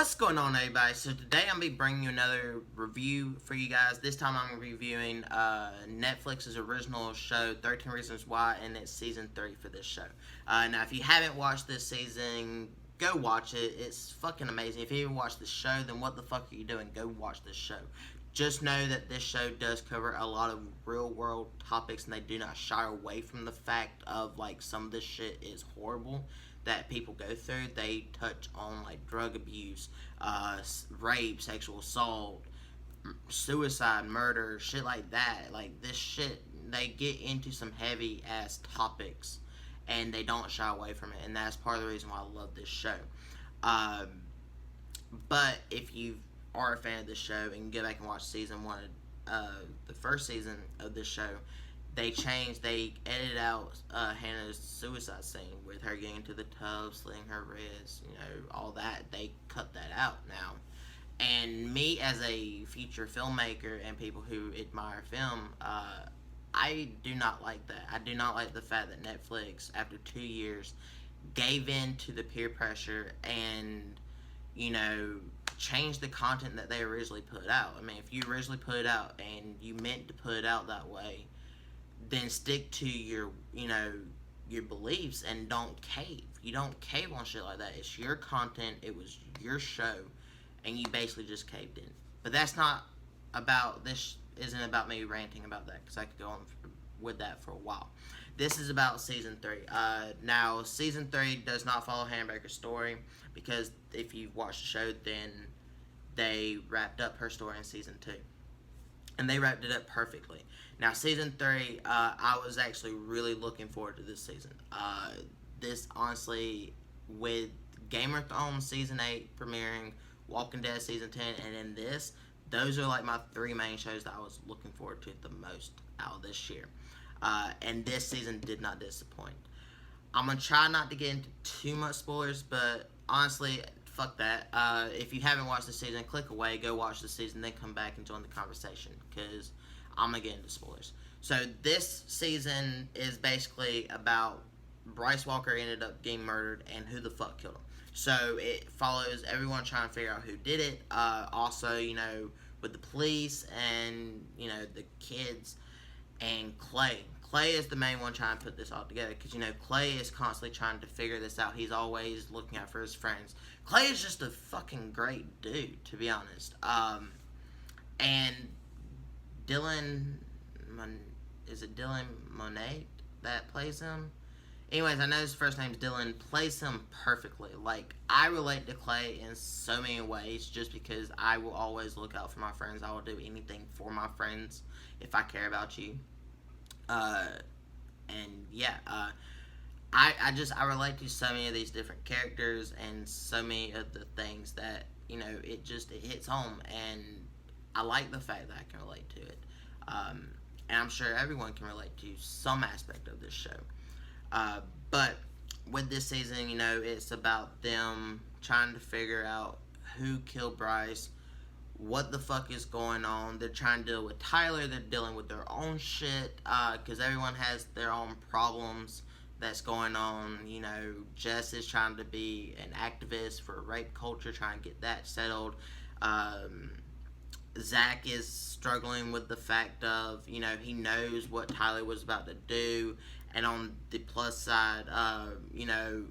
What's going on, everybody? So today I'm gonna be bringing you another review for you guys. This time I'm reviewing Netflix's original show, 13 Reasons Why, and it's season 3 for this show. Now, if you haven't watched this season, go watch it. It's fucking amazing. If you haven't watched the show, then what the fuck are you doing? Go watch this show. Just know that this show does cover a lot of real world topics, and they do not shy away from the fact of like some of this shit is horrible that people go through. They touch on like drug abuse, rape, sexual assault, suicide, murder, shit like that. Like this shit, they get into some heavy ass topics, and they don't shy away from it, and that's part of the reason why I love this show. Um, but if you are a fan of this show and go back and watch season 1, the first season of this show, they edited out Hannah's suicide scene with her getting into the tub, slitting her wrist, all that. They cut that out now. And me, as a future filmmaker and people who admire film, I do not like that. I do not like the fact that Netflix, after 2 years, gave in to the peer pressure and, changed the content that they originally put out. I mean, if you originally put it out and you meant to put it out that way, then stick to your beliefs and don't cave. You don't cave on shit like that. It's your content. It was your show, and you basically just caved in. But that's not about this. Isn't about me ranting about that, because I could go on with that for a while. This is about season 3. Now, season 3 does not follow Hannah Baker's story, because if you've watched the show, then they wrapped up her story in season 2. And they wrapped it up perfectly. Now, season 3, I was actually really looking forward to this season. This, honestly, with Game of Thrones season 8 premiering, Walking Dead season 10, and then this, those are like my 3 main shows that I was looking forward to the most out of this year. And this season did not disappoint. I'm going to try not to get into too much spoilers, but honestly, fuck that. If you haven't watched the season, click away, go watch the season, then come back and join the conversation, because I'm going to get into spoilers. So this season is basically about Bryce Walker ended up getting murdered and who the fuck killed him. So it follows everyone trying to figure out who did it. Also, with the police and, the kids and Clay. Clay is the main one trying to put this all together, because, Clay is constantly trying to figure this out. He's always looking out for his friends. Clay is just a fucking great dude, to be honest. And Dylan, is it Dylan Monet that plays him? Anyways, I know his first name's Dylan, plays him perfectly. Like, I relate to Clay in so many ways, just because I will always look out for my friends. I will do anything for my friends if I care about you. I relate to so many of these different characters and so many of the things that, it hits home, and I like the fact that I can relate to it. And I'm sure everyone can relate to some aspect of this show. But with this season, it's about them trying to figure out who killed Bryce, what the fuck is going on. They're trying to deal with Tyler. They're dealing with their own shit, because everyone has their own problems that's going on. Jess is trying to be an activist for rape culture, trying to get that settled. Zach is struggling with the fact of, he knows what Tyler was about to do, and on the plus side,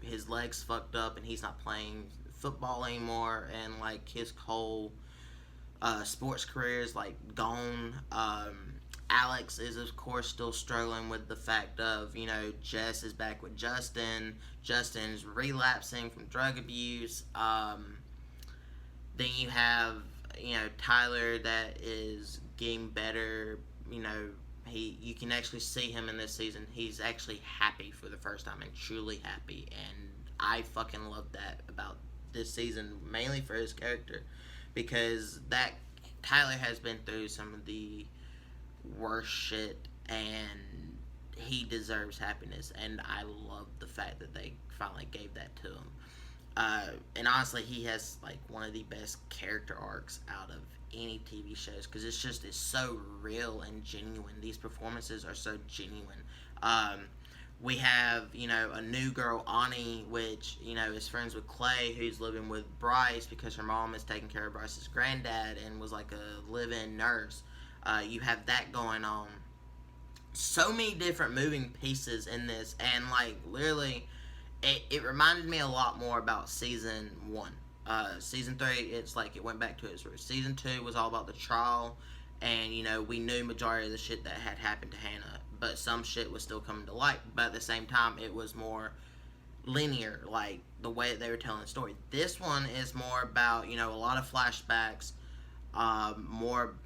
his leg's fucked up and he's not playing football anymore, and like his whole sports career is like gone. Alex is of course still struggling with the fact of, Jess is back with Justin. Justin's relapsing from drug abuse. Then you have, Tyler that is getting better. You can actually see him in this season. He's actually happy for the first time, and truly happy, and I fucking love that about this season, mainly for his character, because that Tyler has been through some of the worst shit, and he deserves happiness, and I love the fact that they finally gave that to him. And honestly, he has like one of the best character arcs out of any TV shows, because it's so real and genuine. These performances are so genuine. We have, a new girl, Ani, which, is friends with Clay, who's living with Bryce because her mom is taking care of Bryce's granddad and was like a live-in nurse. You have that going on. So many different moving pieces in this, and like literally, it reminded me a lot more about season one. Season three, it's like it went back to its roots. Season two was all about the trial, and we knew majority of the shit that had happened to Hannah, but some shit was still coming to light. But at the same time, it was more linear, like the way that they were telling the story. This one is more about a lot of flashbacks.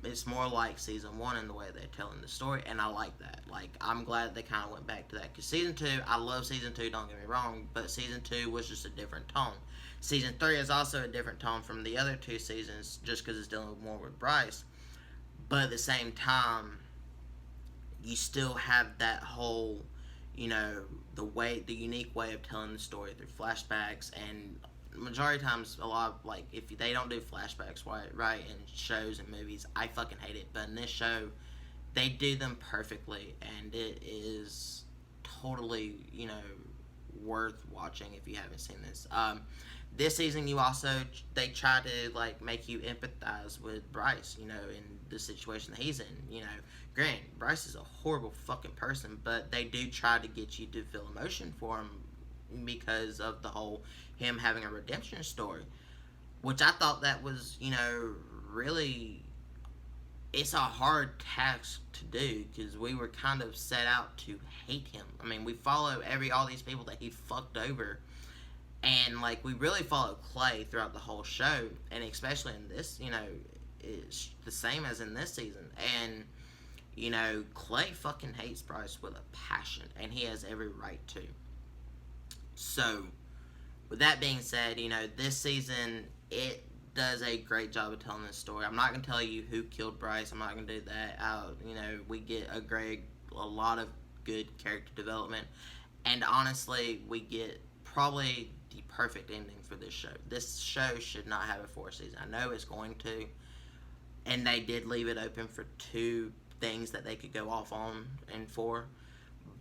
It's more like season one in the way they're telling the story, and I like that. Like, I'm glad they kind of went back to that, because season two, I love season two, don't get me wrong, but season two was just a different tone. Season three is also a different tone from the other two seasons, just because it's dealing more with Bryce, but at the same time, you still have that whole, the unique way of telling the story through flashbacks, and majority of times, a lot of, like, if they don't do flashbacks right in shows and movies, I fucking hate it. But in this show, they do them perfectly, and it is totally, worth watching if you haven't seen this. This season, they try to, like, make you empathize with Bryce, in the situation that he's in. Granted, Bryce is a horrible fucking person, but they do try to get you to feel emotion for him because of the whole him having a redemption story, which I thought that was, really, it's a hard task to do, because we were kind of set out to hate him. I mean, we follow all these people that he fucked over, and, like, we really follow Clay throughout the whole show, and especially in this, it's the same as in this season, and, Clay fucking hates Bryce with a passion, and he has every right to. So, with that being said, this season, it does a great job of telling this story. I'm not going to tell you who killed Bryce. I'm not going to do that. We get a lot of good character development. And honestly, we get probably the perfect ending for this show. This show should not have a fourth season. I know it's going to. And they did leave it open for 2 things that they could go off on and for.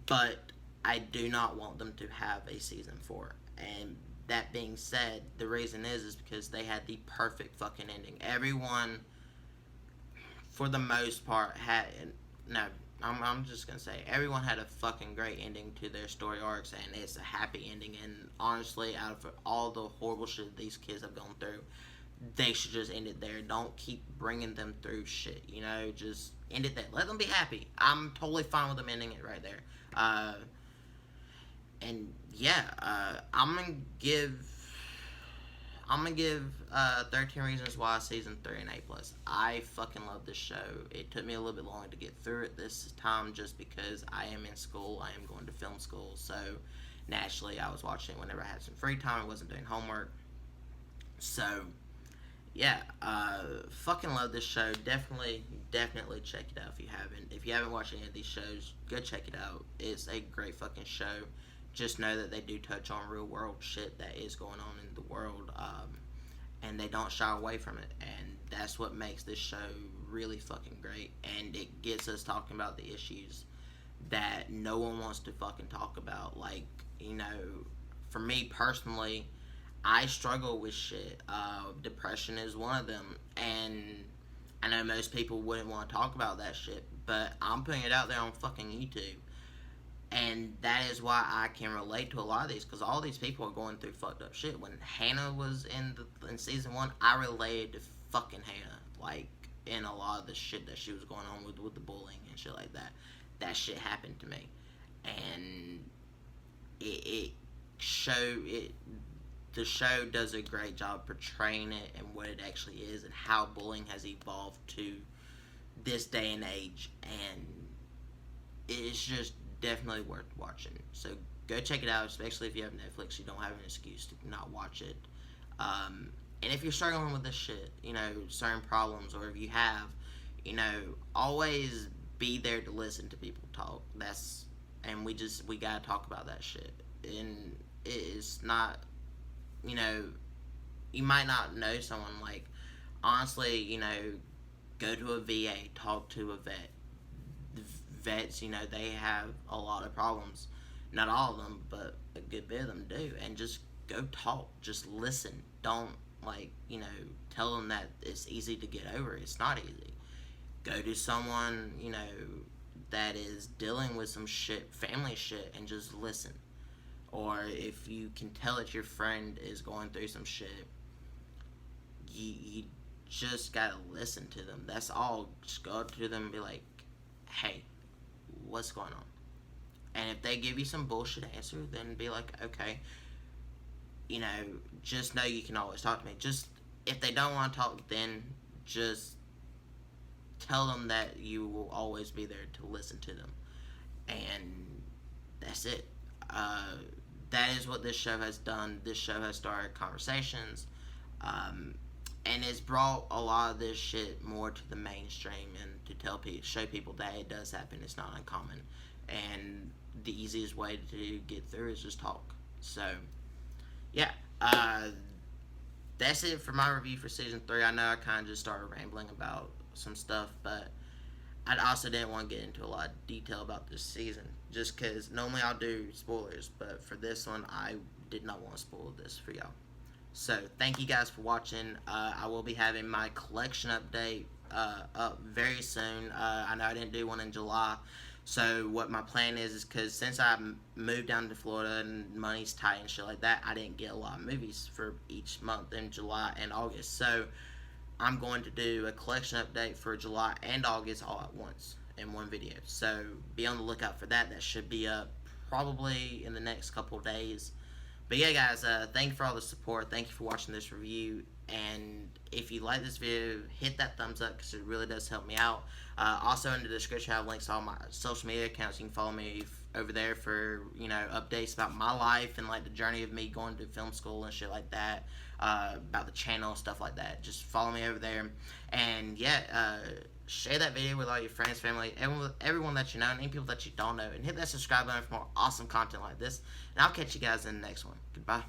But I do not want them to have a season 4. And that being said, the reason is because they had the perfect fucking ending. Everyone, for the most part, I'm just gonna say, everyone had a fucking great ending to their story arcs, and it's a happy ending. And honestly, out of all the horrible shit these kids have gone through, they should just end it there. Don't keep bringing them through shit, just end it there. Let them be happy. I'm totally fine with them ending it right there. And yeah, I'm gonna give 13 Reasons Why season 3 an A+. I fucking love this show. It took me a little bit longer to get through it this time, just because I am in school. I am going to film school, so naturally I was watching it whenever I had some free time. I wasn't doing homework. So yeah, fucking love this show. Definitely check it out if you haven't. If you haven't watched any of these shows, go check it out. It's a great fucking show. Just know that they do touch on real world shit that is going on in the world, and they don't shy away from it, and that's what makes this show really fucking great, and it gets us talking about the issues that no one wants to fucking talk about. Like, for me personally, I struggle with shit. Depression is one of them, and I know most people wouldn't want to talk about that shit, but I'm putting it out there on fucking YouTube. And that is why I can relate to a lot of these, because all these people are going through fucked up shit. When Hannah was in season 1, I related to fucking Hannah, like, in a lot of the shit that she was going on with the bullying and shit like that. That shit happened to me, and the show does a great job portraying it and what it actually is, and how bullying has evolved to this day and age, and it's just definitely worth watching. So go check it out, especially if you have Netflix. You don't have an excuse to not watch it. And if you're struggling with this shit, certain problems, or if you have, always be there to listen to people talk. We gotta talk about that shit. And it's not, you might not know someone, like, honestly, go to a VA, talk to a vet. Vets, they have a lot of problems, Not all of them, but a good bit of them do. And just go talk. Just listen. Don't, like, tell them that it's easy to get over. It's not easy. Go to someone, that is dealing with some shit, family shit, and just listen. Or if you can tell that your friend is going through some shit, you just gotta listen to them. That's all. Just go up to them and be like, hey, what's going on? And if they give you some bullshit answer, then be like, okay, just know you can always talk to me. Just, if they don't want to talk, then just tell them that you will always be there to listen to them. And that's it. That is what this show has done. This show has started conversations. And it's brought a lot of this shit more to the mainstream and to show people that it does happen. It's not uncommon. And the easiest way to get through is just talk. So, yeah. That's it for my review for season 3. I know I kind of just started rambling about some stuff, but I also didn't want to get into a lot of detail about this season, just because normally I'll do spoilers, but for this one, I did not want to spoil this for y'all. So, thank you guys for watching. I will be having my collection update up very soon. I know I didn't do one in July. So what my plan is because since I moved down to Florida and money's tight and shit like that, I didn't get a lot of movies for each month in July and August. So I'm going to do a collection update for July and August all at once in one video. So be on the lookout for that. That should be up probably in the next couple of days. But yeah, guys, thank you for all the support. Thank you for watching this review. And if you like this video, hit that thumbs up because it really does help me out. Also, in the description, I have links to all my social media accounts. You can follow me over there for, updates about my life and, like, the journey of me going to film school and shit like that. About the channel, stuff like that. Just follow me over there. And, yeah, share that video with all your friends, family, everyone that you know, and any people that you don't know. And hit that subscribe button for more awesome content like this. And I'll catch you guys in the next one. Goodbye.